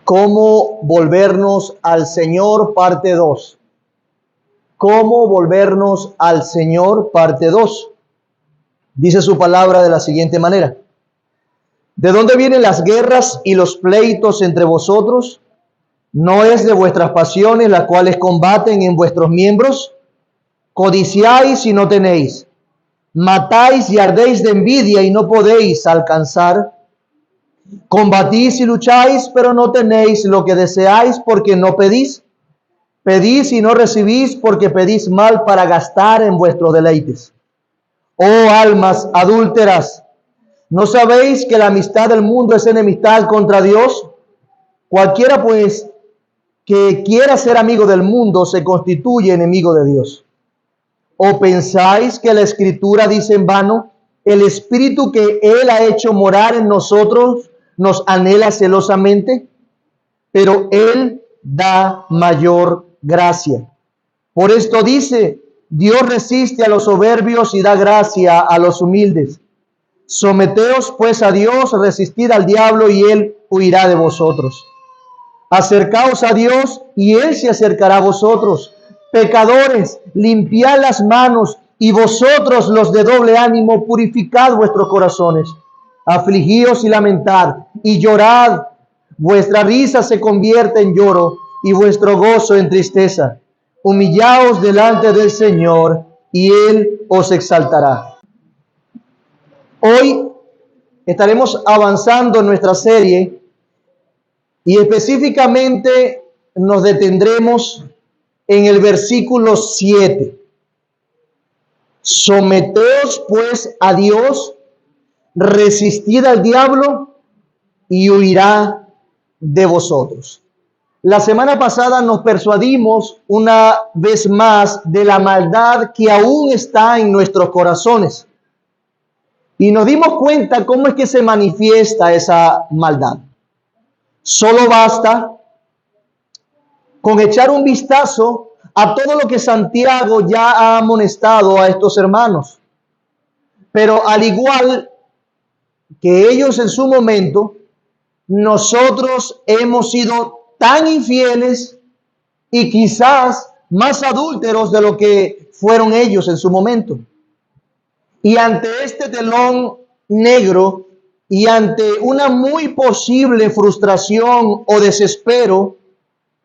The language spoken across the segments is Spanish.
¿Cómo volvernos al Señor? Parte 2. ¿Cómo volvernos al Señor? Parte 2. Dice su palabra de la siguiente manera. ¿De dónde vienen las guerras y los pleitos entre vosotros? ¿No es de vuestras pasiones las cuales combaten en vuestros miembros? Codiciáis y no tenéis. Matáis y ardéis de envidia y no podéis alcanzar. Combatís y lucháis, pero no tenéis lo que deseáis porque no pedís. Pedís y no recibís porque pedís mal para gastar en vuestros deleites. Oh almas adúlteras, ¿no sabéis que la amistad del mundo es enemistad contra Dios? Cualquiera pues que quiera ser amigo del mundo se constituye enemigo de Dios. ¿O pensáis que la Escritura dice en vano, el Espíritu que Él ha hecho morar en nosotros nos anhela celosamente? Pero Él da mayor gracia. Por esto dice, Dios resiste a los soberbios y da gracia a los humildes. Someteos pues a Dios, resistid al diablo y Él huirá de vosotros. Acercaos a Dios y Él se acercará a vosotros. Pecadores, limpiad las manos, y vosotros los de doble ánimo, purificad vuestros corazones. Afligíos y lamentad, y llorad. Vuestra risa se convierte en lloro, y vuestro gozo en tristeza. Humillaos delante del Señor, y Él os exaltará. Hoy estaremos avanzando en nuestra serie, y específicamente nos detendremos en el versículo 7. Someteos pues a Dios, resistid al diablo y huirá de vosotros. La semana pasada nos persuadimos una vez más de la maldad que aún está en nuestros corazones. Y nos dimos cuenta cómo es que se manifiesta esa maldad. Solo basta con echar un vistazo a todo lo que Santiago ya ha amonestado a estos hermanos. Pero al igual que ellos en su momento, nosotros hemos sido tan infieles y quizás más adúlteros de lo que fueron ellos en su momento. Y ante este telón negro y ante una muy posible frustración o desespero,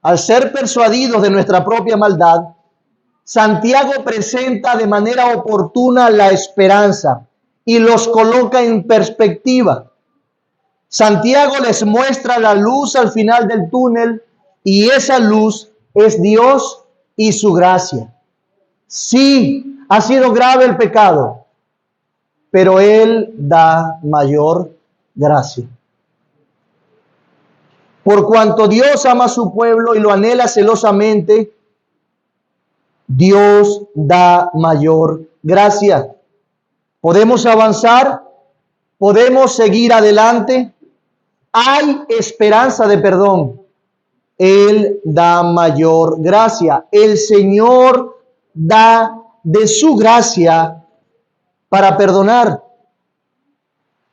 al ser persuadidos de nuestra propia maldad, Santiago presenta de manera oportuna la esperanza y los coloca en perspectiva. Santiago les muestra la luz al final del túnel, y esa luz es Dios y su gracia. Sí, ha sido grave el pecado, pero Él da mayor gracia. Por cuanto Dios ama a su pueblo y lo anhela celosamente, Dios da mayor gracia. Podemos avanzar, podemos seguir adelante. Hay esperanza de perdón. Él da mayor gracia. El Señor da de su gracia para perdonar.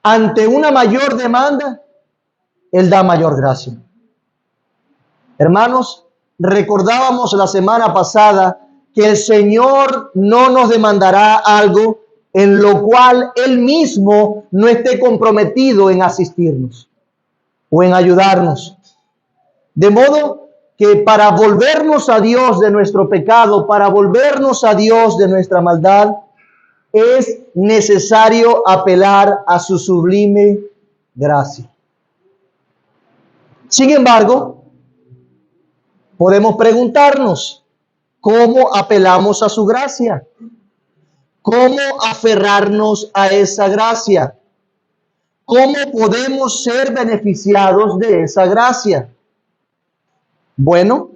Ante una mayor demanda, Él da mayor gracia. Hermanos, recordábamos la semana pasada que el Señor no nos demandará algo en lo cual Él mismo no esté comprometido en asistirnos o en ayudarnos. De modo que para volvernos a Dios de nuestro pecado, para volvernos a Dios de nuestra maldad, es necesario apelar a su sublime gracia. Sin embargo, podemos preguntarnos, ¿cómo apelamos a su gracia? ¿Cómo aferrarnos a esa gracia? ¿Cómo podemos ser beneficiados de esa gracia? Bueno,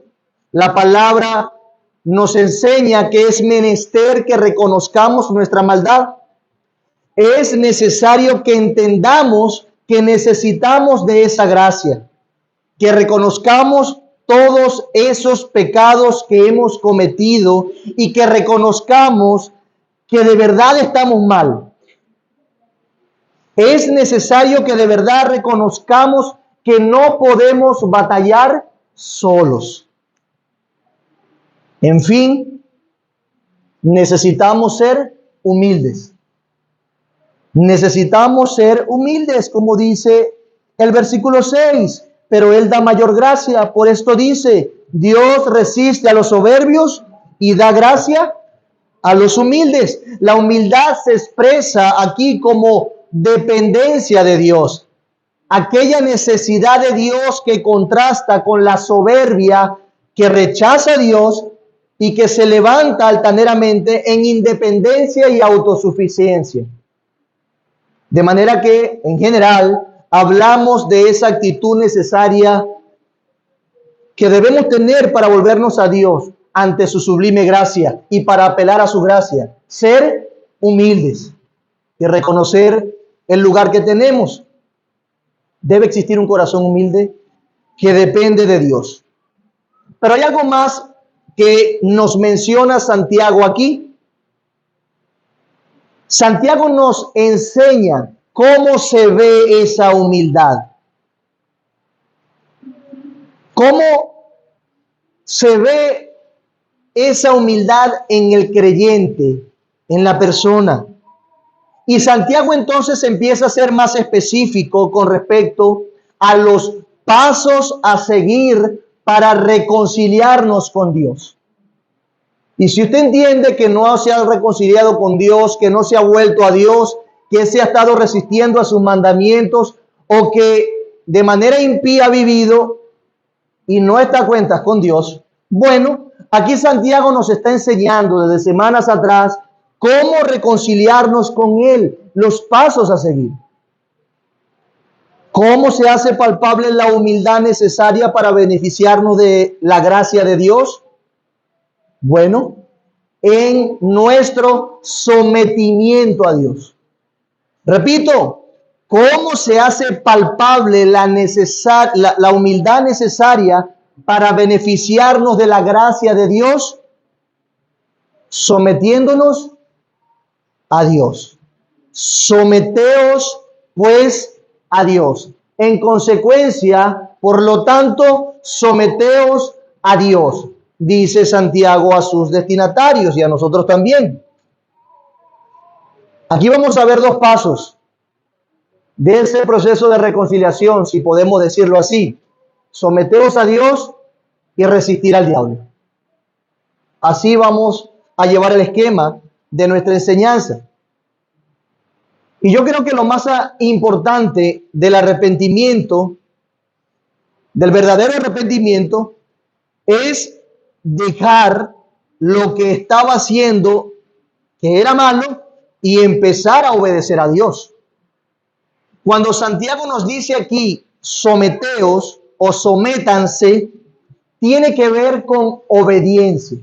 la palabra nos enseña que es menester que reconozcamos nuestra maldad. Es necesario que entendamos que necesitamos de esa gracia, que reconozcamos todos esos pecados que hemos cometido y que reconozcamos que de verdad estamos mal. Es necesario que de verdad reconozcamos que no podemos batallar solos. En fin, necesitamos ser humildes. Necesitamos ser humildes, como dice el versículo 6, pero Él da mayor gracia. Por esto dice, Dios resiste a los soberbios y da gracia a los humildes. La humildad se expresa aquí como dependencia de Dios. Aquella necesidad de Dios que contrasta con la soberbia que rechaza a Dios y que se levanta altaneramente en independencia y autosuficiencia. De manera que, en general, hablamos de esa actitud necesaria que debemos tener para volvernos a Dios ante su sublime gracia y para apelar a su gracia. Ser humildes y reconocer el lugar que tenemos. Debe existir un corazón humilde que depende de Dios. Pero hay algo más que nos menciona Santiago aquí. Santiago nos enseña cómo se ve esa humildad. ¿Cómo se ve esa humildad en el creyente, en la persona? Y Santiago entonces empieza a ser más específico con respecto a los pasos a seguir para reconciliarnos con Dios. Y si usted entiende que no se ha reconciliado con Dios, que no se ha vuelto a Dios, que se ha estado resistiendo a sus mandamientos o que de manera impía ha vivido y no está a cuentas con Dios, bueno, aquí Santiago nos está enseñando desde semanas atrás cómo reconciliarnos con Él, los pasos a seguir. ¿Cómo se hace palpable la humildad necesaria para beneficiarnos de la gracia de Dios? Bueno, en nuestro sometimiento a Dios. Repito, ¿cómo se hace palpable la humildad necesaria para beneficiarnos de la gracia de Dios? Sometiéndonos a Dios. Someteos, pues, a Dios. En consecuencia, por lo tanto, someteos a Dios, dice Santiago a sus destinatarios y a nosotros también. Aquí vamos a ver dos pasos de ese proceso de reconciliación, si podemos decirlo así. Someteos a Dios y resistir al diablo. Así vamos a llevar el esquema de nuestra enseñanza. Y yo creo que lo más importante del arrepentimiento, del verdadero arrepentimiento, es dejar lo que estaba haciendo, que era malo, y empezar a obedecer a Dios. Cuando Santiago nos dice aquí, someteos o sométanse, tiene que ver con obediencia.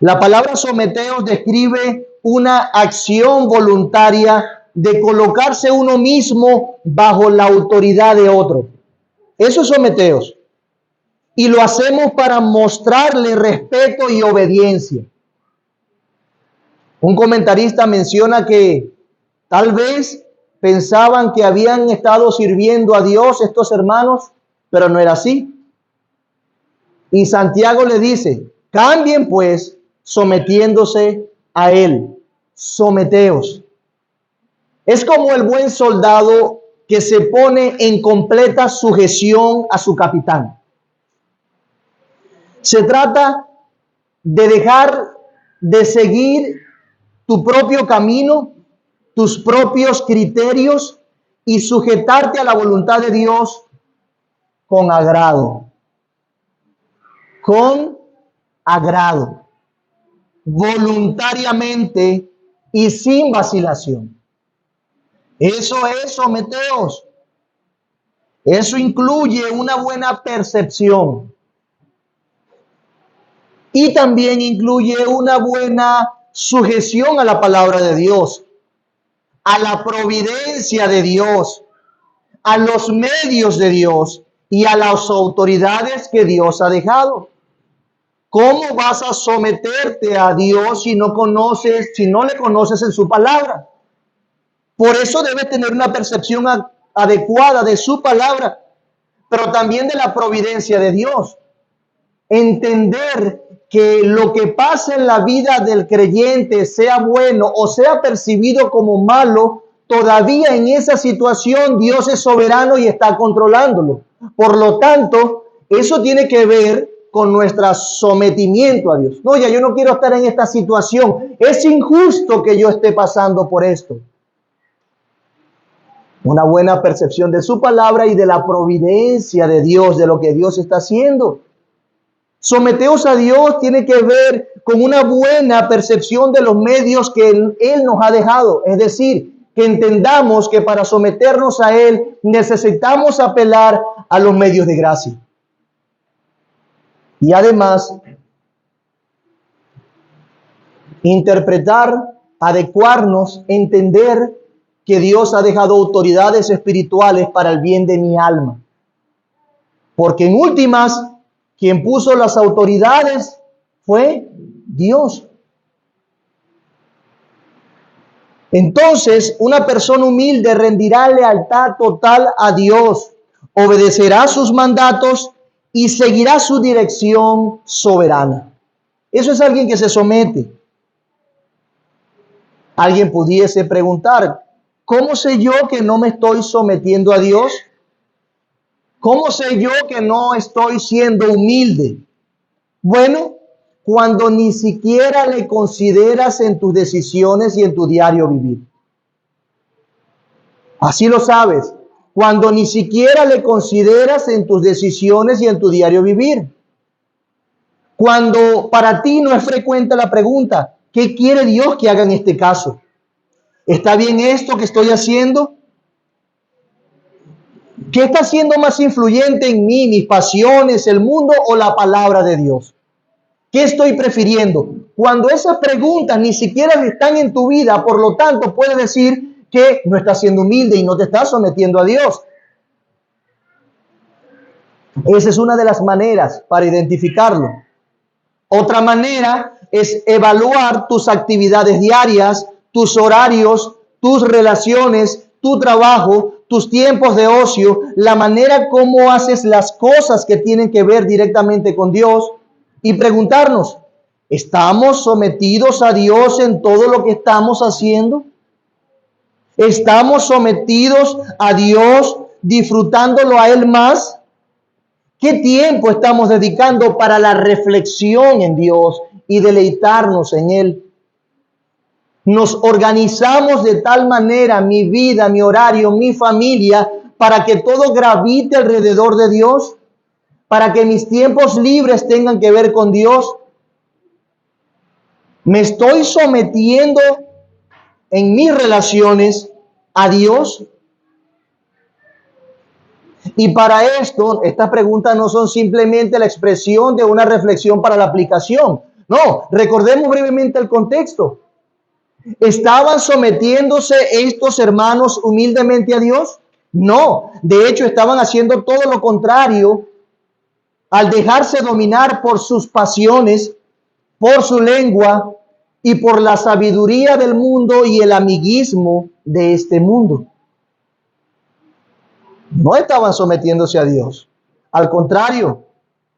La palabra someteos describe una acción voluntaria de colocarse uno mismo bajo la autoridad de otro. Eso es someteos. Y lo hacemos para mostrarle respeto y obediencia. Un comentarista menciona que tal vez pensaban que habían estado sirviendo a Dios estos hermanos, pero no era así. Y Santiago le dice, cambien pues sometiéndose a Él. Someteos. Es como el buen soldado que se pone en completa sujeción a su capitán. Se trata de dejar de seguir tu propio camino, tus propios criterios y sujetarte a la voluntad de Dios con agrado. Con agrado. Voluntariamente y sin vacilación. Eso es someteos. Eso incluye una buena percepción. Y también incluye una buena sujeción a la palabra de Dios, a la providencia de Dios, a los medios de Dios y a las autoridades que Dios ha dejado. ¿Cómo vas a someterte a Dios si no le conoces en su palabra? Por eso debes tener una percepción adecuada de su palabra, pero también de la providencia de Dios. Entender que lo que pasa en la vida del creyente, sea bueno o sea percibido como malo, todavía en esa situación Dios es soberano y está controlándolo. Por lo tanto, eso tiene que ver con nuestro sometimiento a Dios. No, ya yo no quiero estar en esta situación. Es injusto que yo esté pasando por esto. Una buena percepción de su palabra y de la providencia de Dios, de lo que Dios está haciendo. Someteos a Dios tiene que ver con una buena percepción de los medios que Él nos ha dejado. Es decir, que entendamos que para someternos a Él necesitamos apelar a los medios de gracia. Y además, interpretar, adecuarnos, entender que Dios ha dejado autoridades espirituales para el bien de mi alma. Porque en últimas, quien puso las autoridades fue Dios. Entonces, una persona humilde rendirá lealtad total a Dios, obedecerá sus mandatos y seguirá su dirección soberana. Eso es alguien que se somete. Alguien pudiese preguntar, ¿cómo sé yo que no me estoy sometiendo a Dios? ¿Cómo sé yo que no estoy siendo humilde? Bueno, cuando ni siquiera le consideras en tus decisiones y en tu diario vivir. Así lo sabes. Cuando ni siquiera le consideras en tus decisiones y en tu diario vivir. Cuando para ti no es frecuente la pregunta, ¿qué quiere Dios que haga en este caso? ¿Está bien esto que estoy haciendo? ¿Qué está siendo más influyente en mí, mis pasiones, el mundo o la palabra de Dios? ¿Qué estoy prefiriendo? Cuando esas preguntas ni siquiera están en tu vida, por lo tanto, puedes decir que no estás siendo humilde y no te estás sometiendo a Dios. Esa es una de las maneras para identificarlo. Otra manera es evaluar tus actividades diarias, tus horarios, tus relaciones, tu trabajo, tus tiempos de ocio, la manera como haces las cosas que tienen que ver directamente con Dios y preguntarnos, ¿estamos sometidos a Dios en todo lo que estamos haciendo? ¿Estamos sometidos a Dios disfrutándolo a Él más? ¿Qué tiempo estamos dedicando para la reflexión en Dios y deleitarnos en Él? Nos organizamos de tal manera mi vida, mi horario, mi familia, para que todo gravite alrededor de Dios, para que mis tiempos libres tengan que ver con Dios. ¿Me estoy sometiendo en mis relaciones a Dios? Y para esto, estas preguntas no son simplemente la expresión de una reflexión para la aplicación. No, recordemos brevemente el contexto. ¿Estaban sometiéndose estos hermanos humildemente a Dios? No, de hecho estaban haciendo todo lo contrario al dejarse dominar por sus pasiones, por su lengua y por la sabiduría del mundo y el amiguismo de este mundo. No estaban sometiéndose a Dios. Al contrario,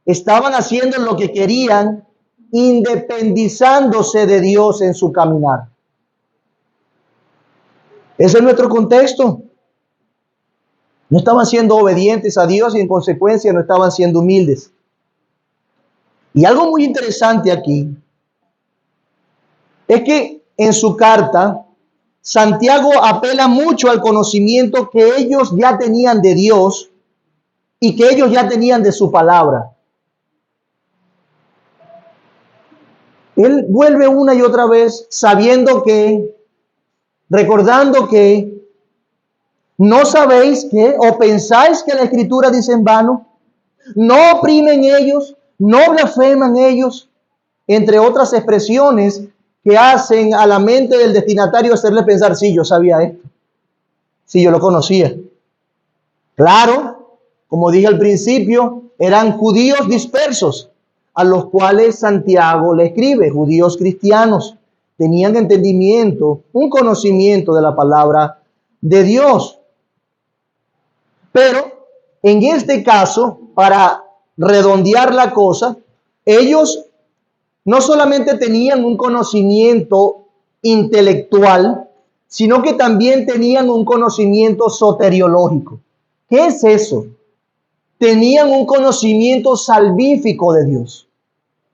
estaban haciendo lo que querían, independizándose de Dios en su caminar. Ese es nuestro contexto. No estaban siendo obedientes a Dios y en consecuencia no estaban siendo humildes. Y algo muy interesante aquí es que en su carta, Santiago apela mucho al conocimiento que ellos ya tenían de Dios y que ellos ya tenían de su palabra. Él vuelve una y otra vez recordando que no sabéis que o pensáis que la Escritura dice en vano, no oprimen ellos, no blasfeman ellos, entre otras expresiones que hacen a la mente del destinatario hacerle pensar, sí, yo sabía esto, sí, yo lo conocía. Claro, como dije al principio, eran judíos dispersos a los cuales Santiago le escribe, judíos cristianos, tenían entendimiento, un conocimiento de la palabra de Dios. Pero en este caso, para redondear la cosa, ellos no solamente tenían un conocimiento intelectual, sino que también tenían un conocimiento soteriológico. ¿Qué es eso? Tenían un conocimiento salvífico de Dios.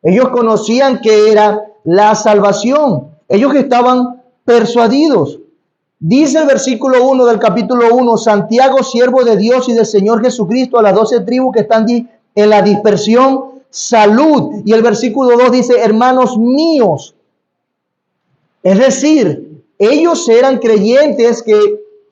Ellos conocían que era la salvación. Ellos estaban persuadidos. Dice el versículo 1 del capítulo 1, Santiago, siervo de Dios y del Señor Jesucristo, a las 12 tribus que están en la dispersión, salud. Y el versículo 2 dice, hermanos míos. Es decir, ellos eran creyentes que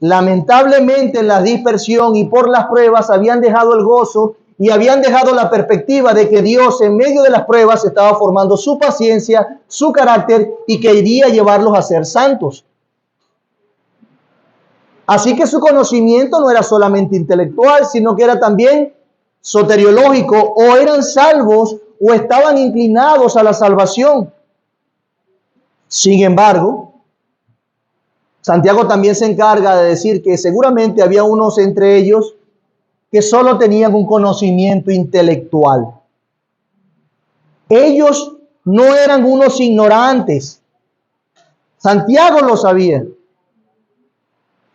lamentablemente en la dispersión y por las pruebas habían dejado el gozo y habían dejado la perspectiva de que Dios en medio de las pruebas estaba formando su paciencia, su carácter y quería llevarlos a ser santos. Así que su conocimiento no era solamente intelectual, sino que era también soteriológico, o eran salvos o estaban inclinados a la salvación. Sin embargo, Santiago también se encarga de decir que seguramente había unos entre ellos que solo tenían un conocimiento intelectual. Ellos no eran unos ignorantes. Santiago lo sabía.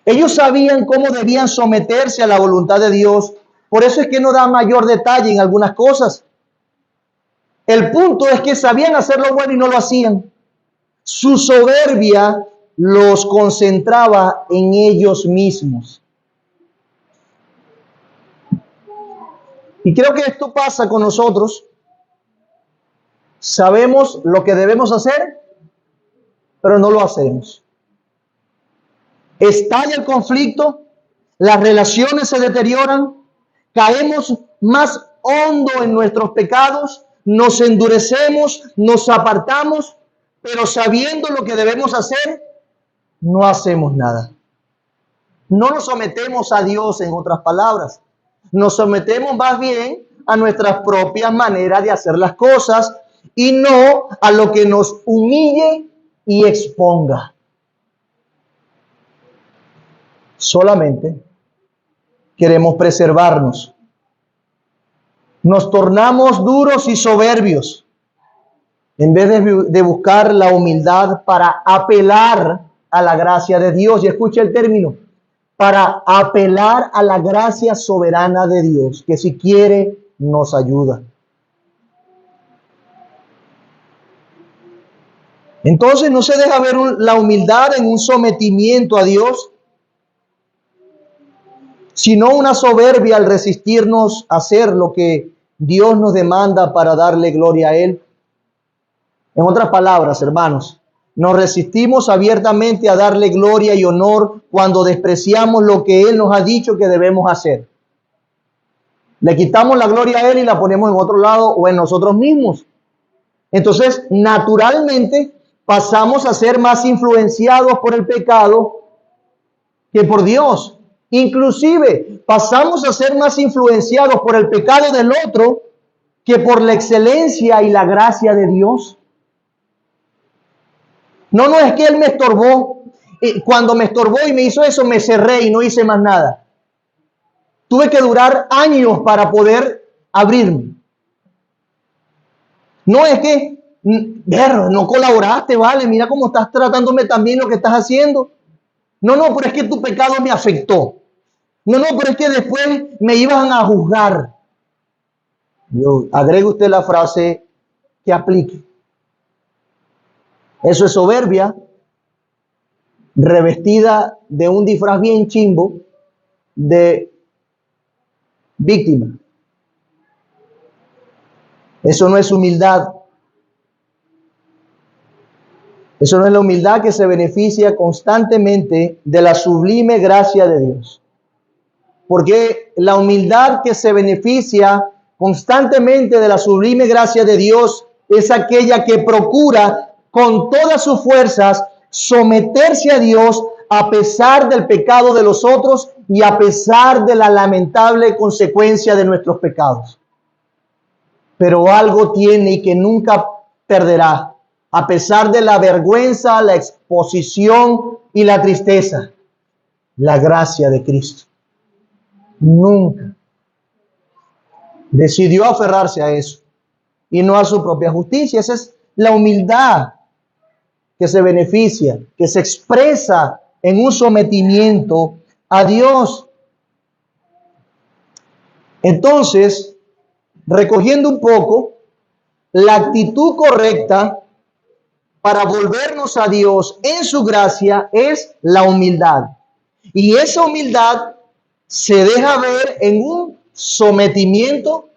Ellos sabían cómo debían someterse a la voluntad de Dios. Por eso es que no da mayor detalle en algunas cosas. El punto es que sabían hacer lo bueno y no lo hacían. Su soberbia los concentraba en ellos mismos. Y creo que esto pasa con nosotros. Sabemos lo que debemos hacer, pero no lo hacemos. Estalla el conflicto, las relaciones se deterioran, caemos más hondo en nuestros pecados, nos endurecemos, nos apartamos, pero sabiendo lo que debemos hacer, no hacemos nada. No nos sometemos a Dios, en otras palabras. Nos sometemos más bien a nuestras propias maneras de hacer las cosas y no a lo que nos humille y exponga. Solamente queremos preservarnos. Nos tornamos duros y soberbios en vez de buscar la humildad para apelar a la gracia de Dios. Y escucha el término, para apelar a la gracia soberana de Dios, que si quiere nos ayuda. Entonces no se deja ver la humildad en un sometimiento a Dios, sino una soberbia al resistirnos a hacer lo que Dios nos demanda para darle gloria a Él. En otras palabras, hermanos, nos resistimos abiertamente a darle gloria y honor cuando despreciamos lo que Él nos ha dicho que debemos hacer. Le quitamos la gloria a Él y la ponemos en otro lado o en nosotros mismos. Entonces, naturalmente, pasamos a ser más influenciados por el pecado que por Dios. Inclusive, pasamos a ser más influenciados por el pecado del otro que por la excelencia y la gracia de Dios. No es que Él me estorbó. Cuando me estorbó y me hizo eso, me cerré y no hice más nada. Tuve que durar años para poder abrirme. No es que, no colaboraste, vale, mira cómo estás tratándome también lo que estás haciendo. No, pero es que tu pecado me afectó. No, pero es que después me iban a juzgar. Agregue usted la frase que aplique. Eso es soberbia, revestida de un disfraz bien chimbo de víctima. Eso no es humildad. Eso no es la humildad que se beneficia constantemente de la sublime gracia de Dios. Porque la humildad que se beneficia constantemente de la sublime gracia de Dios es aquella que procura con todas sus fuerzas someterse a Dios a pesar del pecado de los otros y a pesar de la lamentable consecuencia de nuestros pecados. Pero algo tiene y que nunca perderá, a pesar de la vergüenza, la exposición y la tristeza, la gracia de Cristo. Nunca. Decidió aferrarse a eso y no a su propia justicia. Esa es la humildad que se beneficia, que se expresa en un sometimiento a Dios. Entonces, recogiendo un poco, la actitud correcta para volvernos a Dios en su gracia es la humildad. Y esa humildad se deja ver en un sometimiento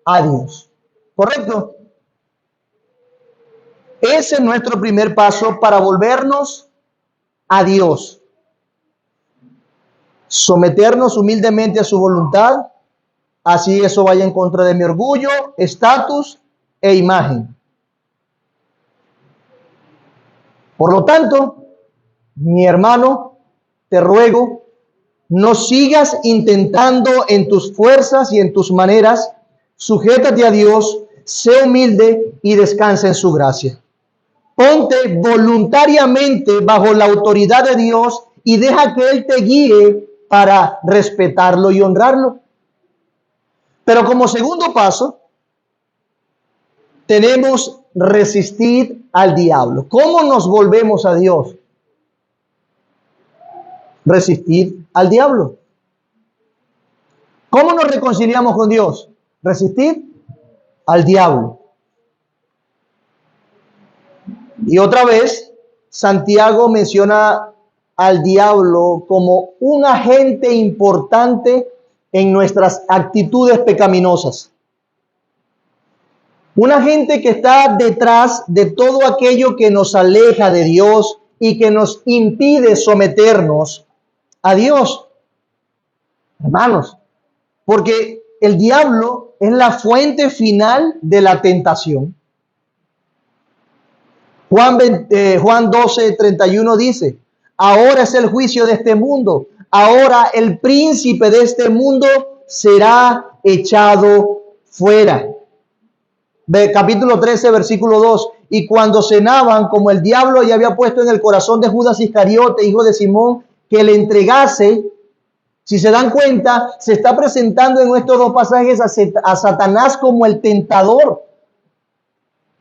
a Dios. ¿Correcto? Ese es nuestro primer paso para volvernos a Dios. Someternos humildemente a su voluntad, así eso vaya en contra de mi orgullo, estatus e imagen. Por lo tanto, mi hermano, te ruego, no sigas intentando en tus fuerzas y en tus maneras. Sujétate a Dios, sé humilde y descansa en su gracia. Ponte voluntariamente bajo la autoridad de Dios y deja que Él te guíe para respetarlo y honrarlo. Pero como segundo paso, tenemos resistir al diablo. ¿Cómo nos volvemos a Dios? Resistir al diablo. ¿Cómo nos reconciliamos con Dios? Resistir al diablo. Y otra vez, Santiago menciona al diablo como un agente importante en nuestras actitudes pecaminosas. Un agente que está detrás de todo aquello que nos aleja de Dios y que nos impide someternos a Dios. Hermanos, porque el diablo es la fuente final de la tentación. Juan 12:31 dice, ahora es el juicio de este mundo, ahora el príncipe de este mundo será echado fuera. Capítulo 13, versículo 2, y cuando cenaban, como el diablo ya había puesto en el corazón de Judas Iscariote, hijo de Simón, que le entregase, si se dan cuenta, se está presentando en estos dos pasajes a Satanás como el tentador.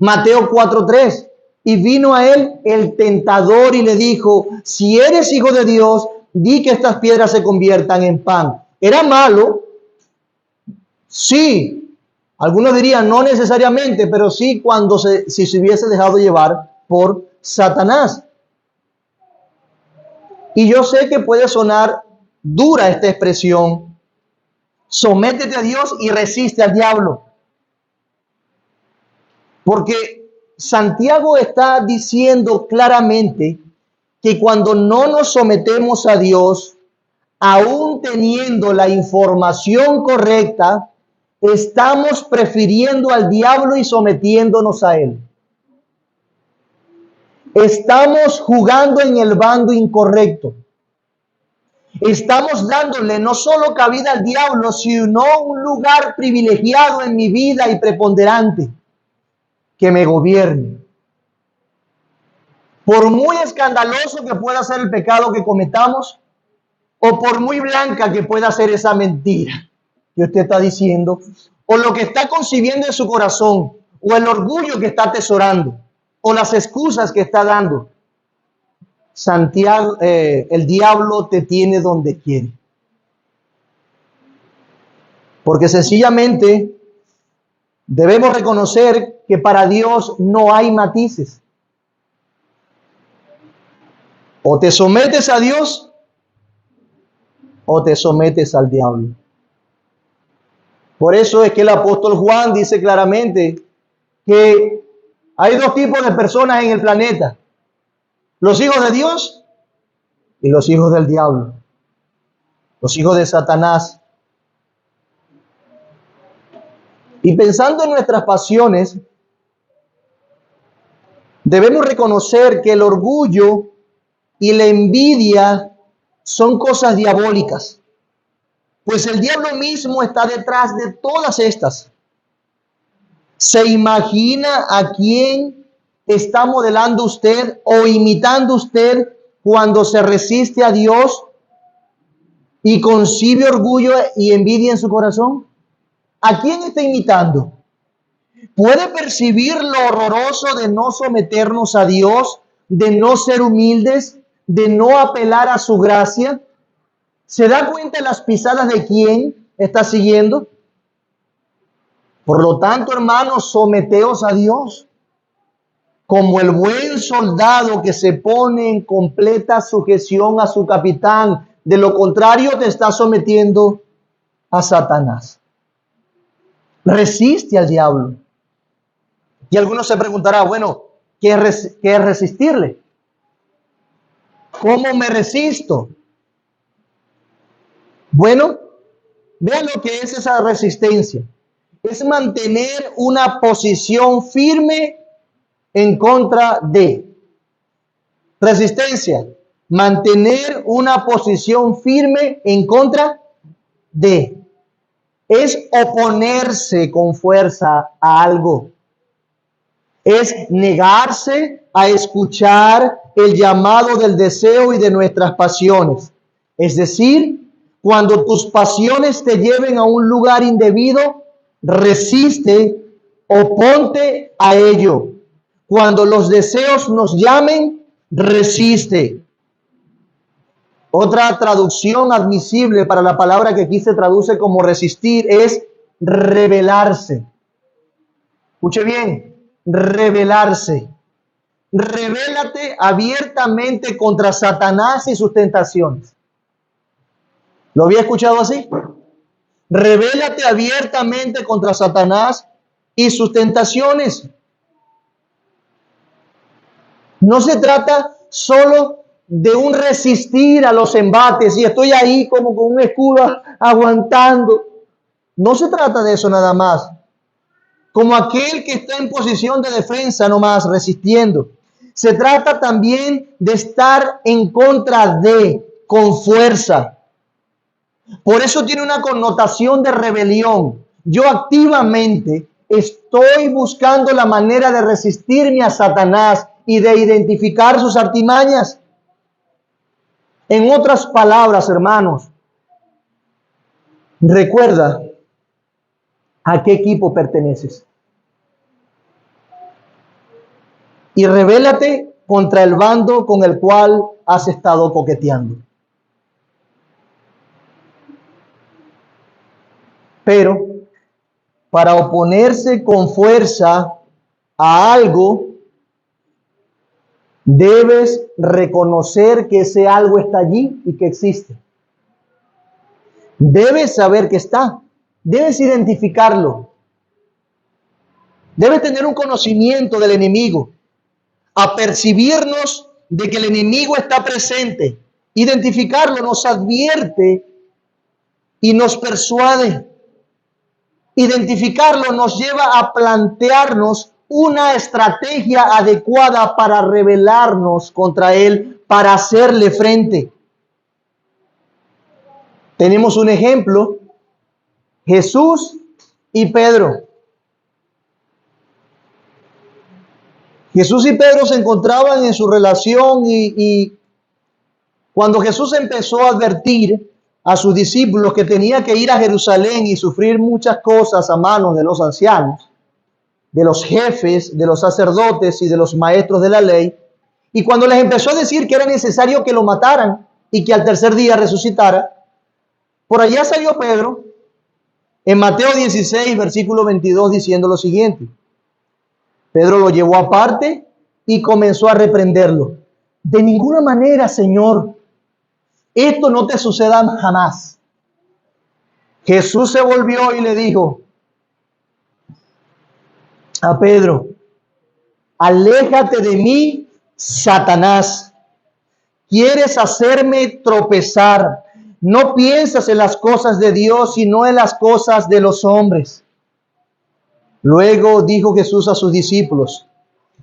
Mateo 4:3. Y vino a él el tentador y le dijo, si eres hijo de Dios, di que estas piedras se conviertan en pan. ¿Era malo? Sí. Algunos dirían no necesariamente, pero sí si se hubiese dejado llevar por Satanás. Y yo sé que puede sonar dura esta expresión. Sométete a Dios y resiste al diablo. Porque Santiago está diciendo claramente que cuando no nos sometemos a Dios, aún teniendo la información correcta, estamos prefiriendo al diablo y sometiéndonos a él. Estamos jugando en el bando incorrecto. Estamos dándole no solo cabida al diablo, sino un lugar privilegiado en mi vida y preponderante que me gobierne. Por muy escandaloso que pueda ser el pecado que cometamos, o por muy blanca que pueda ser esa mentira que usted está diciendo, o lo que está concibiendo en su corazón, o el orgullo que está atesorando, o las excusas que está dando, Santiago, el diablo te tiene donde quiere. Porque sencillamente debemos reconocer que para Dios no hay matices. O te sometes a Dios o te sometes al diablo. Por eso es que el apóstol Juan dice claramente que hay dos tipos de personas en el planeta: los hijos de Dios y los hijos del diablo, los hijos de Satanás. Y pensando en nuestras pasiones, debemos reconocer que el orgullo y la envidia son cosas diabólicas, pues el diablo mismo está detrás de todas estas. ¿Se imagina a quién está modelando usted o imitando usted cuando se resiste a Dios y concibe orgullo y envidia en su corazón? ¿A quién está imitando? ¿Puede percibir lo horroroso de no someternos a Dios, de no ser humildes, de no apelar a su gracia? ¿Se da cuenta de las pisadas de quién está siguiendo? Por lo tanto, hermanos, someteos a Dios como el buen soldado que se pone en completa sujeción a su capitán. De lo contrario, te está sometiendo a Satanás. Resiste al diablo. Y algunos se preguntarán, bueno, ¿qué es resistirle? ¿Cómo me resisto? Bueno, vean lo que es esa resistencia. Es mantener una posición firme en contra de. Resistencia, mantener una posición firme en contra de. Es oponerse con fuerza a algo. Es negarse a escuchar el llamado del deseo y de nuestras pasiones. Es decir, cuando tus pasiones te lleven a un lugar indebido, resiste, oponte a ello. Cuando los deseos nos llamen, resiste. Otra traducción admisible para la palabra que aquí se traduce como resistir es rebelarse. Escuche bien, rebelarse. Rebélate abiertamente contra Satanás y sus tentaciones. ¿Lo había escuchado así? Rebélate abiertamente contra Satanás y sus tentaciones. No se trata solo de un resistir a los embates y estoy ahí como con un escudo aguantando. No se trata de eso nada más. Como aquel que está en posición de defensa nomás, resistiendo. Se trata también de estar en contra de, con fuerza. Por eso tiene una connotación de rebelión. Yo activamente estoy buscando la manera de resistirme a Satanás y de identificar sus artimañas. En otras palabras, hermanos, recuerda a qué equipo perteneces. Y rebélate contra el bando con el cual has estado coqueteando. Pero para oponerse con fuerza a algo, debes reconocer que ese algo está allí y que existe. Debes saber que está. Debes identificarlo. Debes tener un conocimiento del enemigo. Apercibirnos de que el enemigo está presente. Identificarlo nos advierte y nos persuade. Identificarlo nos lleva a plantearnos una estrategia adecuada para rebelarnos contra él, para hacerle frente. Tenemos un ejemplo, Jesús y Pedro. Jesús y Pedro se encontraban en su relación y cuando Jesús empezó a advertir a sus discípulos que tenía que ir a Jerusalén y sufrir muchas cosas a manos de los ancianos, de los jefes, de los sacerdotes y de los maestros de la ley, y cuando les empezó a decir que era necesario que lo mataran y que al tercer día resucitara, por allá salió Pedro en Mateo 16, versículo 22, diciendo lo siguiente. Pedro lo llevó aparte y comenzó a reprenderlo. De ninguna manera, Señor, esto no te suceda jamás. Jesús se volvió y le dijo a Pedro, aléjate de mí, Satanás. Quieres hacerme tropezar. No piensas en las cosas de Dios, sino en las cosas de los hombres. Luego dijo Jesús a sus discípulos,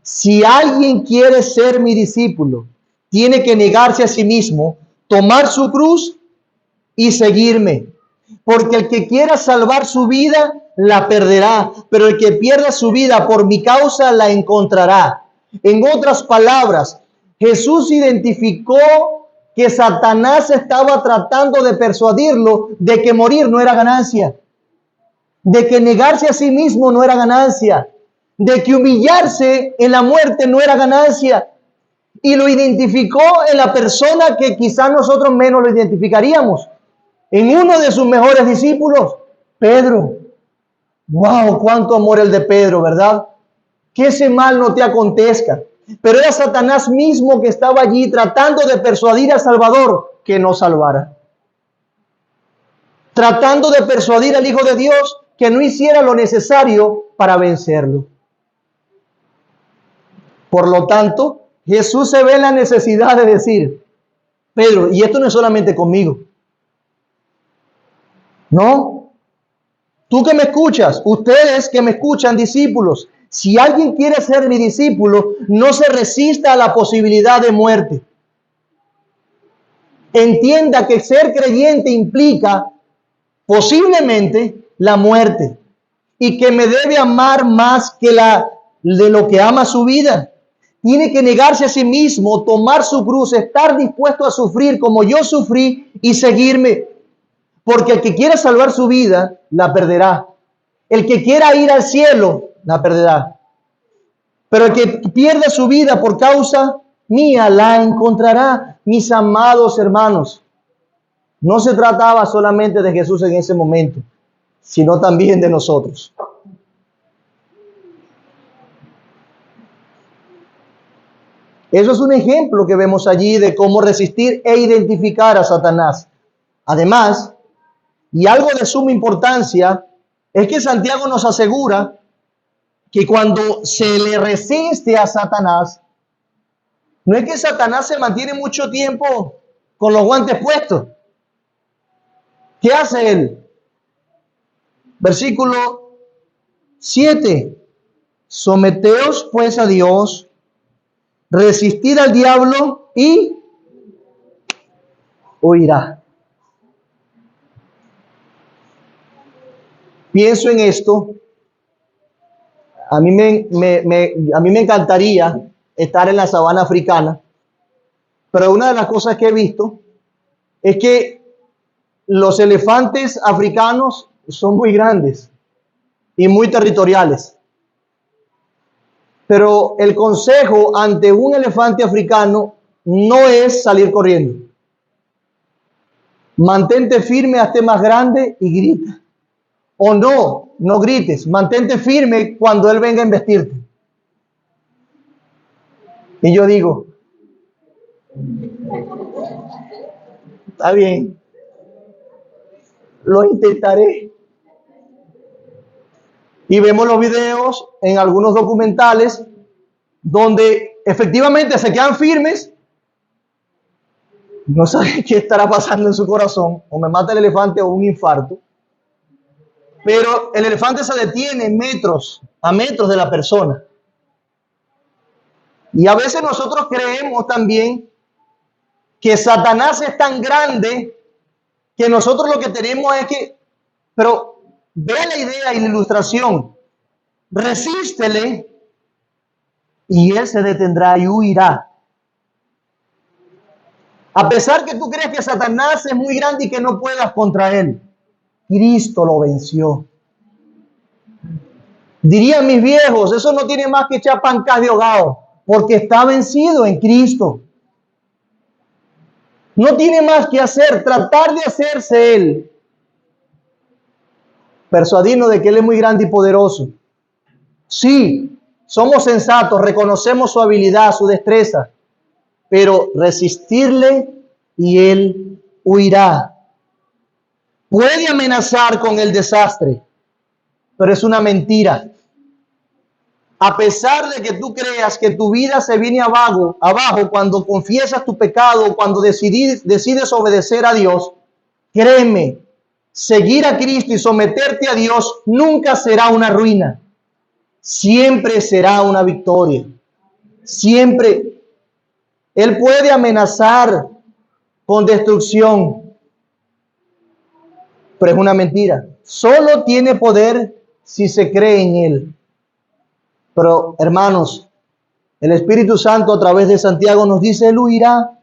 si alguien quiere ser mi discípulo, tiene que negarse a sí mismo, tomar su cruz y seguirme. Porque el que quiera salvar su vida, la perderá. Pero el que pierda su vida por mi causa, la encontrará. En otras palabras, Jesús identificó que Satanás estaba tratando de persuadirlo de que morir no era ganancia, de que negarse a sí mismo no era ganancia, de que humillarse en la muerte no era ganancia. Y lo identificó en la persona que quizás nosotros menos lo identificaríamos, en uno de sus mejores discípulos, Pedro. ¡Wow! ¡Cuánto amor el de Pedro!, ¿verdad? Que ese mal no te acontezca. Pero era Satanás mismo que estaba allí tratando de persuadir al Salvador que no salvara. Tratando de persuadir al Hijo de Dios que no hiciera lo necesario para vencerlo. Por lo tanto, Jesús se ve en la necesidad de decir, Pedro, y esto no es solamente conmigo. No. Tú que me escuchas, ustedes que me escuchan, discípulos, si alguien quiere ser mi discípulo, no se resista a la posibilidad de muerte. Entienda que ser creyente implica posiblemente la muerte y que me debe amar más que de lo que ama su vida. Tiene que negarse a sí mismo, tomar su cruz, estar dispuesto a sufrir como yo sufrí y seguirme. Porque el que quiera salvar su vida, la perderá. El que quiera ir al cielo, la perderá. Pero el que pierde su vida por causa mía, la encontrará. Mis amados hermanos, no se trataba solamente de Jesús en ese momento, sino también de nosotros. Eso es un ejemplo que vemos allí de cómo resistir e identificar a Satanás. Además, y algo de suma importancia, es que Santiago nos asegura que cuando se le resiste a Satanás, no es que Satanás se mantiene mucho tiempo con los guantes puestos. ¿Qué hace él? Versículo 7. Someteos pues a Dios, resistid al diablo y huirá. Pienso en esto. A mí me encantaría estar en la sabana africana, pero una de las cosas que he visto es que los elefantes africanos son muy grandes y muy territoriales. Pero el consejo ante un elefante africano no es salir corriendo. Mantente firme, hazte más grande y grita. O no grites, mantente firme cuando él venga a embestirte. Y yo digo, está bien, lo intentaré. Y vemos los videos en algunos documentales donde efectivamente se quedan firmes. No saben qué estará pasando en su corazón, o me mata el elefante o un infarto. Pero el elefante se detiene a metros de la persona. Y a veces nosotros creemos también que Satanás es tan grande que nosotros lo que tenemos es que, pero ve la idea y la ilustración, resístele y él se detendrá y huirá. A pesar que tú crees que Satanás es muy grande y que no puedas contra él, Cristo lo venció. Dirían mis viejos, eso no tiene más que echar pancas de ahogado, porque está vencido en Cristo. No tiene más que hacer, tratar de hacerse él. Persuadirnos de que él es muy grande y poderoso. Sí, somos sensatos, reconocemos su habilidad, su destreza, pero resistirle y él huirá. Puede amenazar con el desastre, pero es una mentira. A pesar de que tú creas que tu vida se viene abajo cuando confiesas tu pecado, cuando decides obedecer a Dios, créeme, seguir a Cristo y someterte a Dios nunca será una ruina. Siempre será una victoria. Siempre. Él puede amenazar con destrucción, pero es una mentira. Solo tiene poder si se cree en él. Pero, hermanos, el Espíritu Santo a través de Santiago nos dice, él huirá.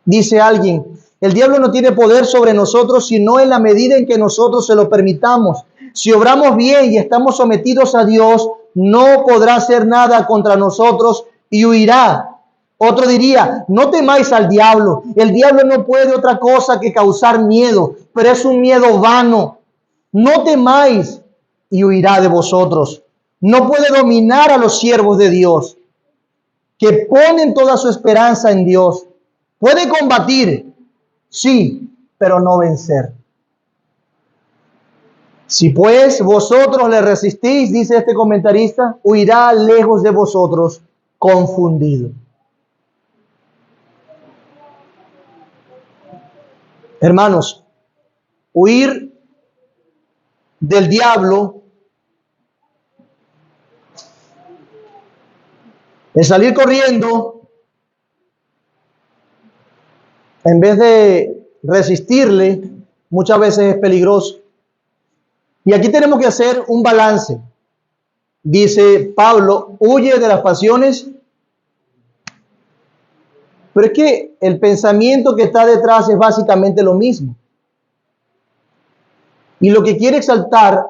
Dice alguien, el diablo no tiene poder sobre nosotros sino en la medida en que nosotros se lo permitamos. Si obramos bien y estamos sometidos a Dios, no podrá hacer nada contra nosotros y huirá. Otro diría, no temáis al diablo. El diablo no puede otra cosa que causar miedo, pero es un miedo vano. No temáis y huirá de vosotros. No puede dominar a los siervos de Dios, que ponen toda su esperanza en Dios. Puede combatir, sí, pero no vencer. Si pues vosotros le resistís, dice este comentarista, huirá lejos de vosotros confundido. Hermanos, huir del diablo es salir corriendo en vez de resistirle. Muchas veces es peligroso. Y aquí tenemos que hacer un balance. Dice Pablo, huye de las pasiones. Pero es que el pensamiento que está detrás es básicamente lo mismo. Y lo que quiere exaltar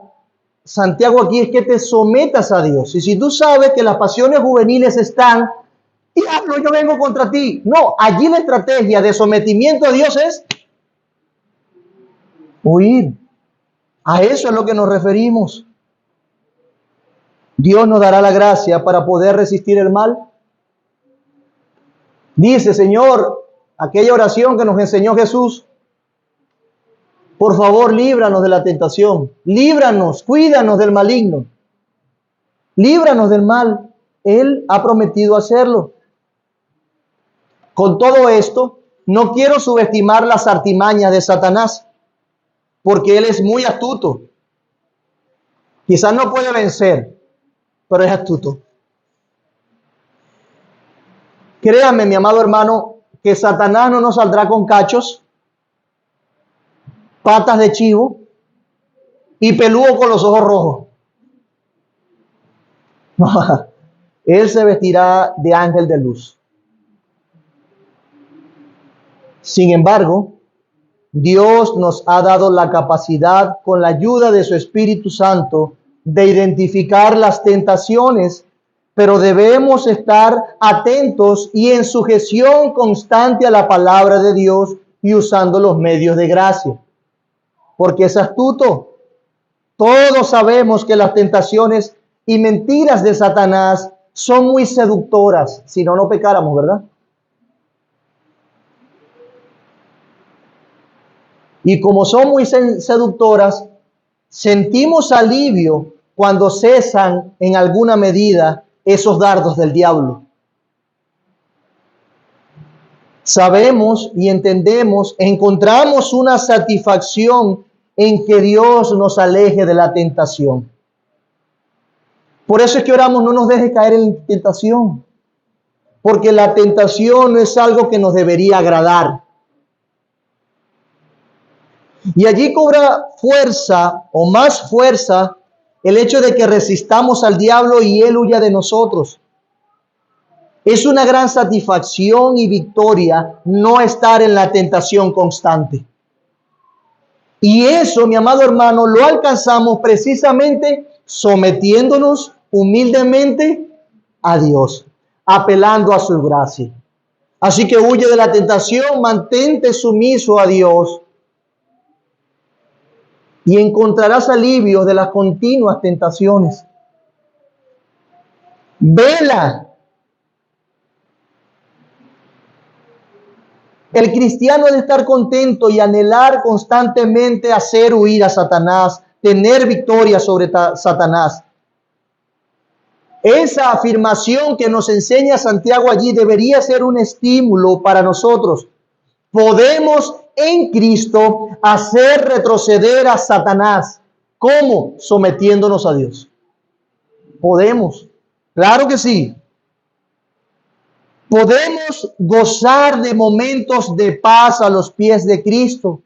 Santiago aquí es que te sometas a Dios. Y si tú sabes que las pasiones juveniles están, diablo, yo vengo contra ti. No, allí la estrategia de sometimiento a Dios es huir. A eso es lo que nos referimos. Dios nos dará la gracia para poder resistir el mal. Dice, Señor, aquella oración que nos enseñó Jesús, por favor, líbranos de la tentación, líbranos, cuídanos del maligno, líbranos del mal. Él ha prometido hacerlo. Con todo esto, no quiero subestimar las artimañas de Satanás, porque él es muy astuto. Quizás no puede vencer, pero es astuto. Créame, mi amado hermano, que Satanás no nos saldrá con cachos, patas de chivo y peludo con los ojos rojos. No, él se vestirá de ángel de luz. Sin embargo, Dios nos ha dado la capacidad, con la ayuda de su Espíritu Santo, de identificar las tentaciones, pero debemos estar atentos y en sujeción constante a la palabra de Dios y usando los medios de gracia, porque es astuto. Todos sabemos que las tentaciones y mentiras de Satanás son muy seductoras, si no, no pecáramos, ¿verdad? Y como son muy seductoras, sentimos alivio cuando cesan en alguna medida esos dardos del diablo. Sabemos y entendemos, encontramos una satisfacción en que Dios nos aleje de la tentación. Por eso es que oramos, no nos deje caer en tentación, porque la tentación no es algo que nos debería agradar. Y allí cobra fuerza o más fuerza el hecho de que resistamos al diablo y él huya de nosotros. Es una gran satisfacción y victoria no estar en la tentación constante. Y eso, mi amado hermano, lo alcanzamos precisamente sometiéndonos humildemente a Dios, apelando a su gracia. Así que huye de la tentación, mantente sumiso a Dios y encontrarás alivio de las continuas tentaciones. Vela. El cristiano debe estar contento y anhelar constantemente hacer huir a Satanás, tener victoria sobre Satanás. Esa afirmación que nos enseña Santiago allí debería ser un estímulo para nosotros. Podemos en Cristo hacer retroceder a Satanás. ¿Cómo? Sometiéndonos a Dios. Podemos. Claro que sí. Podemos gozar de momentos de paz a los pies de Cristo.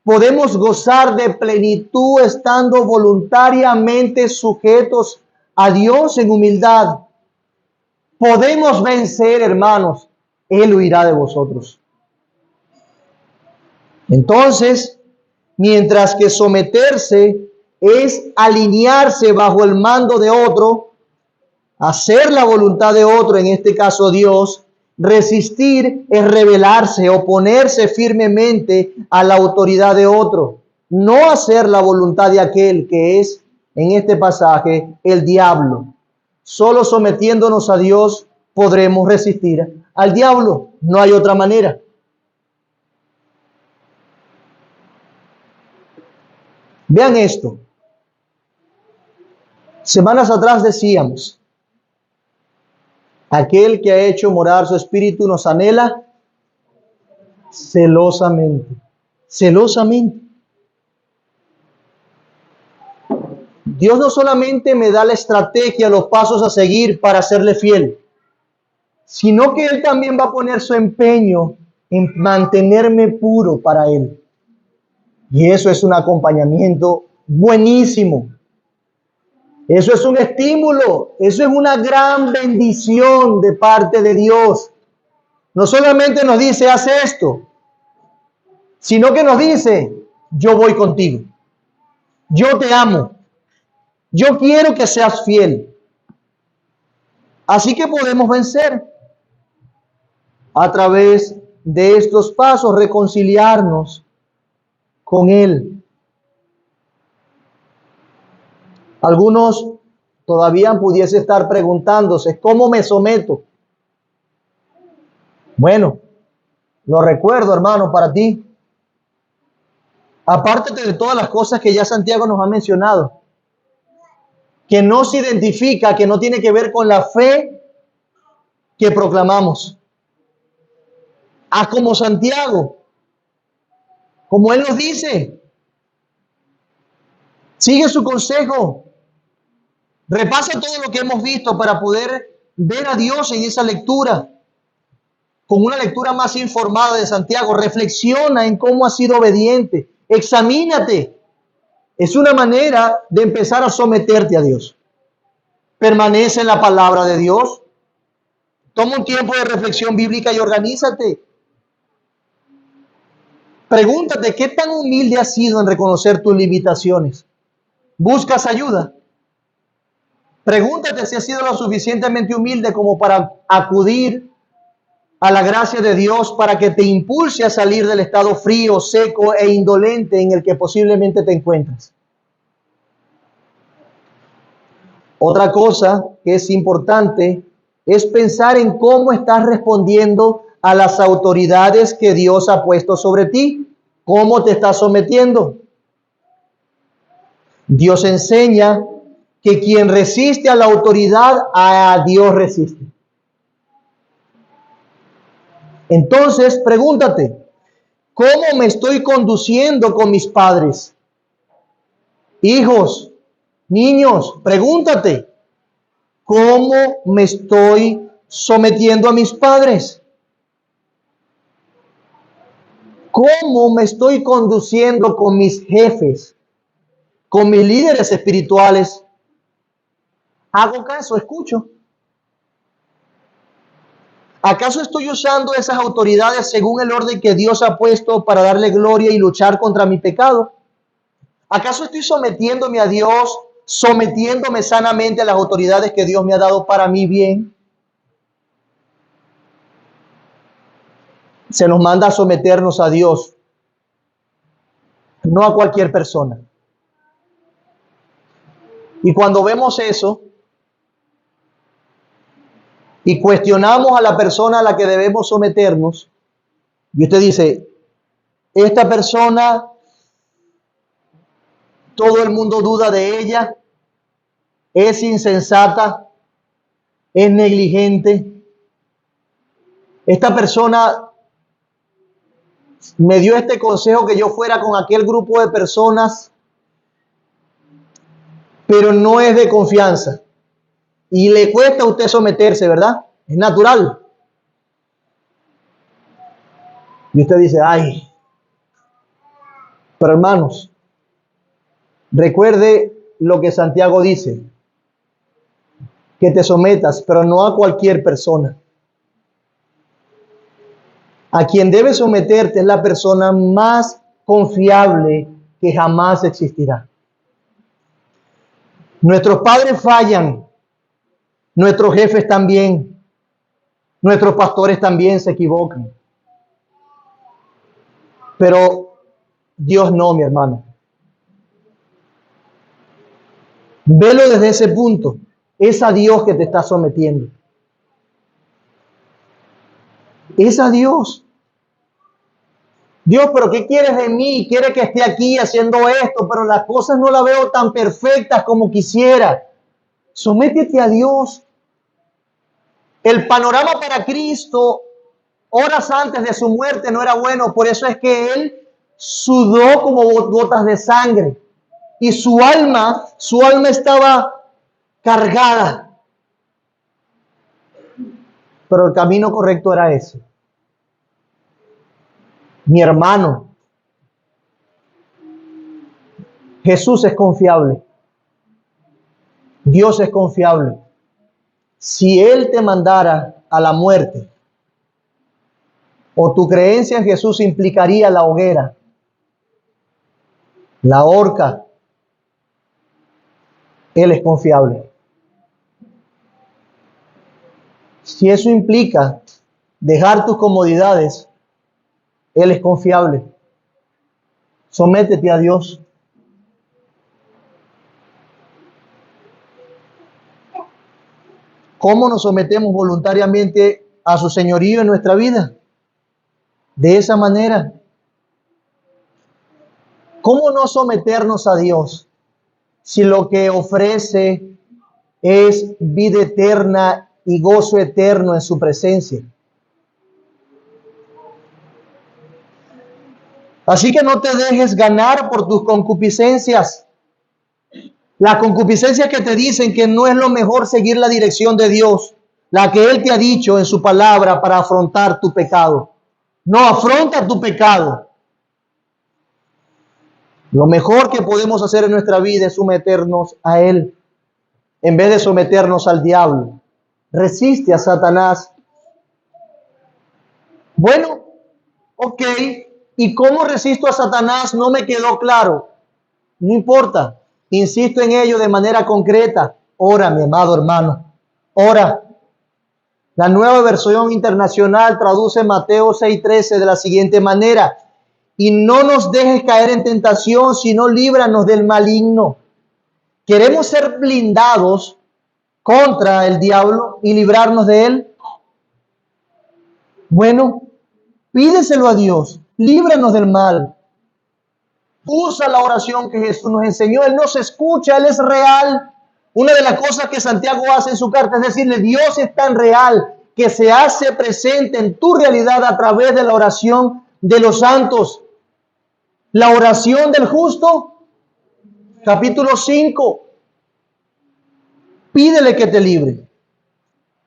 Podemos gozar de plenitud estando voluntariamente sujetos a Dios en humildad. Podemos vencer, hermanos. Él huirá de vosotros. Entonces, mientras que someterse es alinearse bajo el mando de otro, hacer la voluntad de otro, en este caso Dios, resistir es rebelarse, oponerse firmemente a la autoridad de otro, no hacer la voluntad de aquel que es, en este pasaje, el diablo. Solo sometiéndonos a Dios podremos resistir al diablo, no hay otra manera. Vean esto. Semanas atrás decíamos, aquel que ha hecho morar su espíritu nos anhela celosamente, celosamente. Dios no solamente me da la estrategia, los pasos a seguir para serle fiel, sino que Él también va a poner su empeño en mantenerme puro para Él. Y eso es un acompañamiento buenísimo. Eso es un estímulo, eso es una gran bendición de parte de Dios. No solamente nos dice, haz esto, sino que nos dice, yo voy contigo. Yo te amo. Yo quiero que seas fiel. Así que podemos vencer a través de estos pasos, reconciliarnos con Él. Algunos todavía pudiesen estar preguntándose, ¿cómo me someto? Bueno, lo recuerdo, hermano, para ti. Aparte de todas las cosas que ya Santiago nos ha mencionado, que no se identifica, que no tiene que ver con la fe que proclamamos. Haz como Santiago, como él nos dice. Sigue su consejo. Repasa todo lo que hemos visto para poder ver a Dios en esa lectura. Con una lectura más informada de Santiago, reflexiona en cómo has sido obediente. Examínate. Es una manera de empezar a someterte a Dios. Permanece en la palabra de Dios. Toma un tiempo de reflexión bíblica y organízate. Pregúntate, ¿qué tan humilde has sido en reconocer tus limitaciones? ¿Buscas ayuda? Pregúntate si has sido lo suficientemente humilde como para acudir a la gracia de Dios para que te impulse a salir del estado frío, seco e indolente en el que posiblemente te encuentras. Otra cosa que es importante es pensar en cómo estás respondiendo a las autoridades que Dios ha puesto sobre ti. ¿Cómo te estás sometiendo? Dios enseña que quien resiste a la autoridad, a Dios resiste. Entonces, pregúntate, ¿cómo me estoy conduciendo con mis padres? Hijos, niños, pregúntate, ¿cómo me estoy sometiendo a mis padres? ¿Cómo me estoy conduciendo con mis jefes, con mis líderes espirituales? ¿Hago caso? ¿Escucho? ¿Acaso estoy usando esas autoridades según el orden que Dios ha puesto para darle gloria y luchar contra mi pecado? ¿Acaso estoy sometiéndome a Dios, sometiéndome sanamente a las autoridades que Dios me ha dado para mi bien? Se nos manda a someternos a Dios, no a cualquier persona. Y cuando vemos eso y cuestionamos a la persona a la que debemos someternos, y usted dice, esta persona, todo el mundo duda de ella, es insensata, es negligente, esta persona me dio este consejo que yo fuera con aquel grupo de personas, pero no es de confianza. Y le cuesta a usted someterse, ¿verdad? Es natural. Y usted dice, ay. Pero hermanos, recuerde lo que Santiago dice. Que te sometas, pero no a cualquier persona. A quien debe someterte es la persona más confiable que jamás existirá. Nuestros padres fallan, nuestros jefes también, nuestros pastores también se equivocan. Pero Dios no, mi hermano. Velo desde ese punto. Es a Dios que te está sometiendo. Es a Dios. Dios, pero ¿qué quieres de mí? Quiere que esté aquí haciendo esto, pero las cosas no las veo tan perfectas como quisiera. Sométete a Dios. El panorama para Cristo, horas antes de su muerte, no era bueno. Por eso es que Él sudó como gotas de sangre. Y su alma estaba cargada. Pero el camino correcto era ese. Mi hermano, Jesús es confiable. Dios es confiable. Si Él te mandara a la muerte, o tu creencia en Jesús implicaría la hoguera, la horca, Él es confiable. Si eso implica dejar tus comodidades, Él es confiable. Sométete a Dios. ¿Cómo nos sometemos voluntariamente a su señorío en nuestra vida? De esa manera. ¿Cómo no someternos a Dios si lo que ofrece es vida eterna y gozo eterno en su presencia? Así que no te dejes ganar por tus concupiscencias. Las concupiscencias que te dicen que no es lo mejor seguir la dirección de Dios, la que Él te ha dicho en su palabra para afrontar tu pecado. No, afronta tu pecado. Lo mejor que podemos hacer en nuestra vida es someternos a Él, en vez de someternos al diablo. Resiste a Satanás. Bueno, ok. ¿Y cómo resisto a Satanás? No me quedó claro. No importa. Insisto en ello de manera concreta. Ora, mi amado hermano. Ora. La Nueva Versión Internacional traduce Mateo 6:13 de la siguiente manera. Y no nos dejes caer en tentación, sino líbranos del maligno. ¿Queremos ser blindados contra el diablo y librarnos de él? Bueno, pídeselo a Dios. Líbranos del mal. Usa la oración que Jesús nos enseñó. Él nos escucha, Él es real. Una de las cosas que Santiago hace en su carta es decirle, Dios es tan real que se hace presente en tu realidad a través de la oración de los santos. La oración del justo, capítulo 5. Pídele que te libre.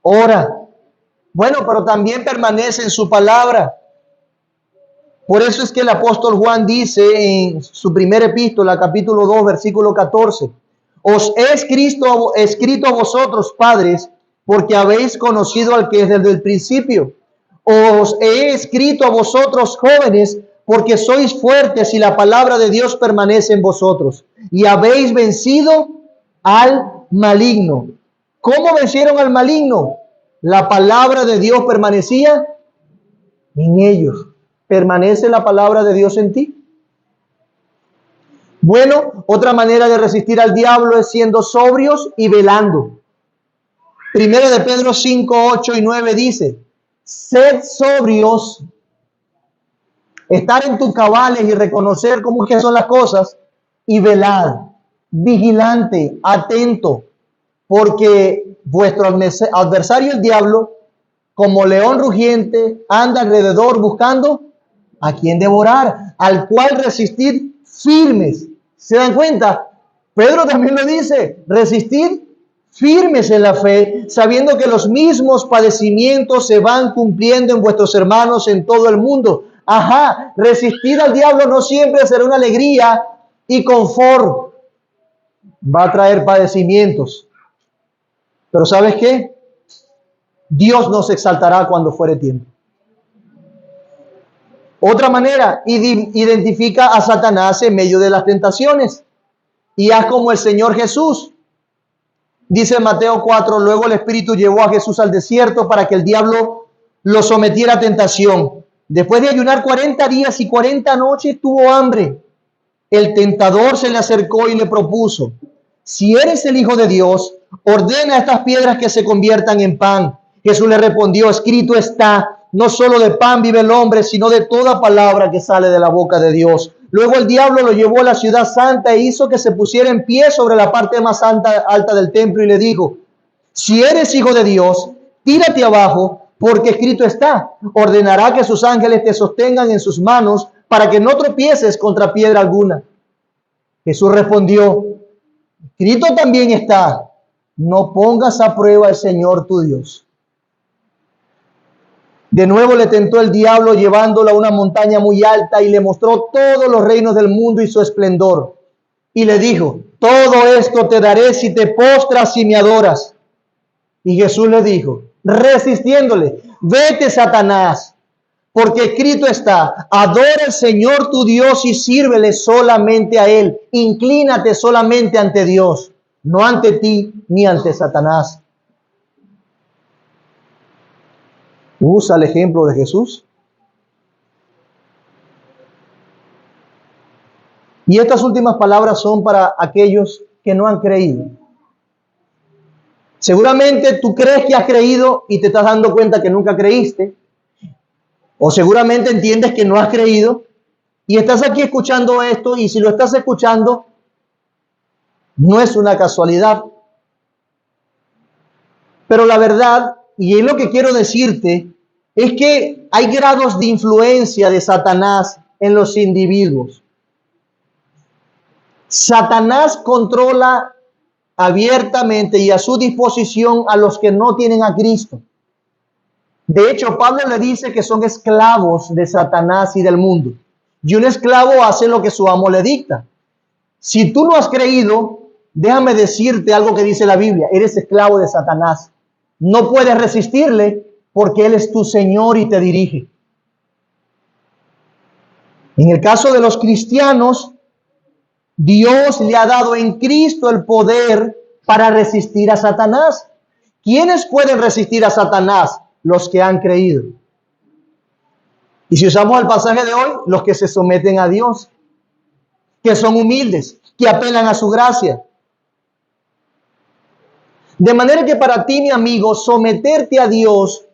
Ora. Bueno, pero también permanece en su palabra. Por eso es que el apóstol Juan dice en su primera epístola, capítulo 2, versículo 14, os he escrito a vosotros, padres, porque habéis conocido al que es desde el principio. Os he escrito a vosotros, jóvenes, porque sois fuertes y la palabra de Dios permanece en vosotros. Y habéis vencido al maligno. ¿Cómo vencieron al maligno? La palabra de Dios permanecía en ellos. ¿Permanece la palabra de Dios en ti? Bueno, otra manera de resistir al diablo es siendo sobrios y velando. Primero de Pedro 5, 8 y 9 dice, sed sobrios, estar en tus cabales y reconocer cómo que son las cosas, y velad, vigilante, atento, porque vuestro adversario el diablo, como león rugiente, anda alrededor buscando a quien devorar, al cual resistir firmes. ¿Se dan cuenta? Pedro también lo dice, resistir firmes en la fe, sabiendo que los mismos padecimientos se van cumpliendo en vuestros hermanos en todo el mundo. Ajá, resistir al diablo no siempre será una alegría y confort. Va a traer padecimientos. Pero ¿sabes qué? Dios nos exaltará cuando fuere tiempo. Otra manera, identifica a Satanás en medio de las tentaciones y haz como el Señor Jesús. Dice Mateo 4, luego el Espíritu llevó a Jesús al desierto para que el diablo lo sometiera a tentación. Después de ayunar 40 días y 40 noches, tuvo hambre. El tentador se le acercó y le propuso, si eres el Hijo de Dios, ordena a estas piedras que se conviertan en pan. Jesús le respondió, escrito está, no solo de pan vive el hombre, sino de toda palabra que sale de la boca de Dios. Luego el diablo lo llevó a la ciudad santa e hizo que se pusiera en pie sobre la parte más alta del templo y le dijo, si eres Hijo de Dios, tírate abajo, porque escrito está, ordenará que sus ángeles te sostengan en sus manos para que no tropieces contra piedra alguna. Jesús respondió, escrito también está, no pongas a prueba al Señor tu Dios. De nuevo le tentó el diablo llevándolo a una montaña muy alta y le mostró todos los reinos del mundo y su esplendor. Y le dijo, todo esto te daré si te postras y me adoras. Y Jesús le dijo, resistiéndole, vete, Satanás, porque escrito está, adora al Señor tu Dios y sírvele solamente a Él. Inclínate solamente ante Dios, no ante ti ni ante Satanás. Usa el ejemplo de Jesús. Y estas últimas palabras son para aquellos que no han creído. Seguramente tú crees que has creído y te estás dando cuenta que nunca creíste. O seguramente entiendes que no has creído y estás aquí escuchando esto, y si lo estás escuchando, no es una casualidad. Pero la verdad, y es lo que quiero decirte, es que hay grados de influencia de Satanás en los individuos. Satanás controla abiertamente y a su disposición a los que no tienen a Cristo. De hecho, Pablo le dice que son esclavos de Satanás y del mundo. Y un esclavo hace lo que su amo le dicta. Si tú no has creído, déjame decirte algo que dice la Biblia. Eres esclavo de Satanás. No puedes resistirle porque Él es tu Señor y te dirige. En el caso de los cristianos, Dios le ha dado en Cristo el poder para resistir a Satanás. ¿Quiénes pueden resistir a Satanás? Los que han creído. Y si usamos el pasaje de hoy, los que se someten a Dios, que son humildes, que apelan a su gracia. De manera que para ti, mi amigo, someterte a Dios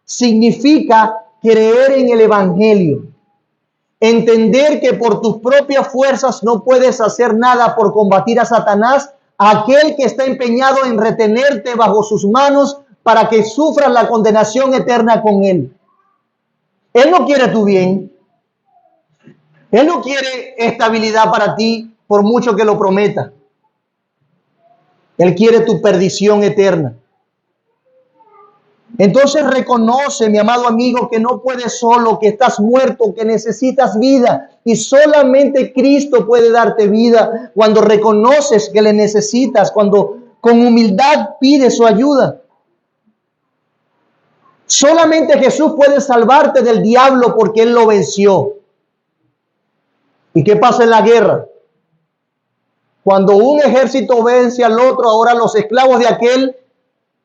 significa creer en el Evangelio. Entender que por tus propias fuerzas no puedes hacer nada por combatir a Satanás, aquel que está empeñado en retenerte bajo sus manos para que sufras la condenación eterna con él. Él no quiere tu bien. Él no quiere estabilidad para ti por mucho que lo prometa. Él quiere tu perdición eterna. Entonces reconoce, mi amado amigo, que no puedes solo, que estás muerto, que necesitas vida. Y solamente Cristo puede darte vida cuando reconoces que le necesitas, cuando con humildad pides su ayuda. Solamente Jesús puede salvarte del diablo porque Él lo venció. ¿Y qué pasa en la guerra? Cuando un ejército vence al otro, ahora los esclavos de aquel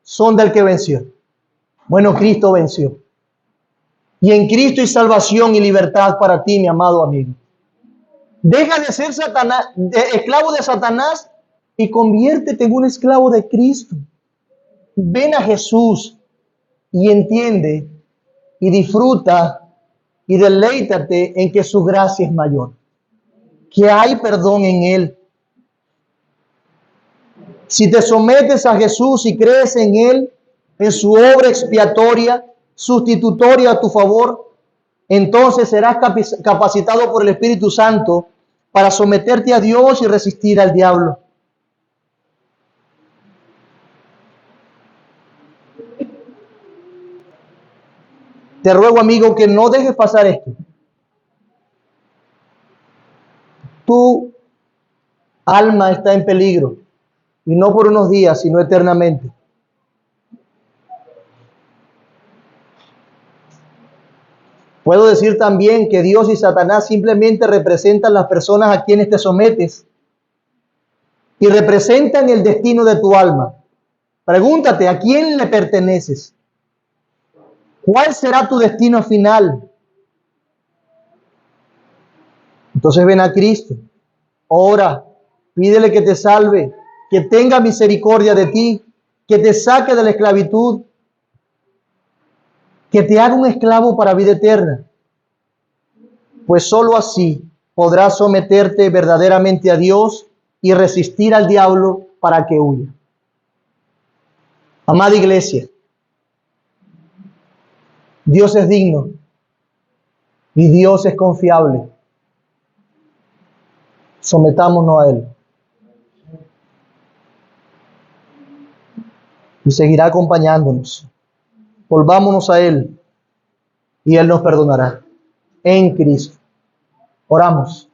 son del que venció. Bueno, Cristo venció. Y en Cristo hay salvación y libertad para ti, mi amado amigo. Deja de ser esclavo de Satanás y conviértete en un esclavo de Cristo. Ven a Jesús y entiende y disfruta y deleítate en que su gracia es mayor, que hay perdón en Él. Si te sometes a Jesús y crees en Él, en su obra expiatoria, sustitutoria a tu favor, entonces serás capacitado por el Espíritu Santo para someterte a Dios y resistir al diablo. Te ruego, amigo, que no dejes pasar esto. Tu alma está en peligro, y no por unos días, sino eternamente. Puedo decir también que Dios y Satanás simplemente representan las personas a quienes te sometes y representan el destino de tu alma. Pregúntate, ¿a quién le perteneces? ¿Cuál será tu destino final? Entonces ven a Cristo, ora, pídele que te salve, que tenga misericordia de ti, que te saque de la esclavitud, que te haga un esclavo para vida eterna. Pues sólo así podrás someterte verdaderamente a Dios y resistir al diablo para que huya. Amada iglesia, Dios es digno y Dios es confiable. Sometámonos a Él. Y seguirá acompañándonos. Volvámonos a Él y Él nos perdonará. En Cristo. Oramos.